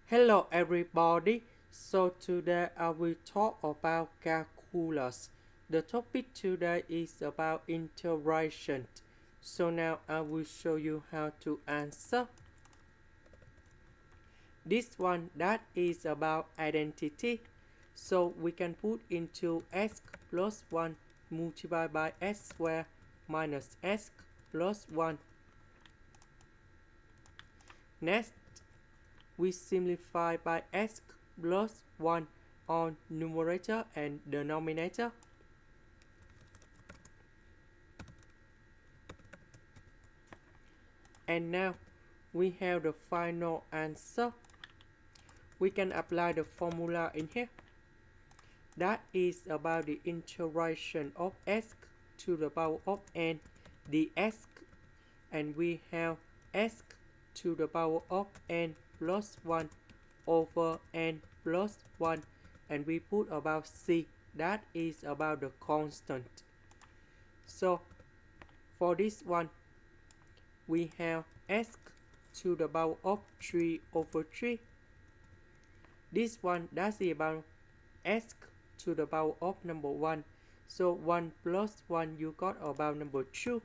Hello everybody. So today I will talk about calculus. The topic today is about integration. So now I will show you how to answer. This one that is about identity. So we can put into x plus 1 multiplied by x squared minus x plus 1. Next, we simplify by x plus 1 on numerator and denominator. And now we have the final answer. We can apply the formula in here. That is about the integration of x to the power of n dx. And we have x to the power of n plus 1 over n plus 1. And we put about c. That is about the constant. So for this one, we have x to the power of 3 over 3. This one, that's about x to the power of number 1. So 1 plus 1, you got about number 2.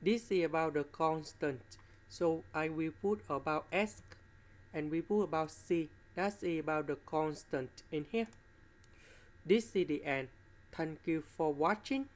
This is about the constant. So I will put about x and we put about c. That's about the constant in here. This is the end. Thank you for watching.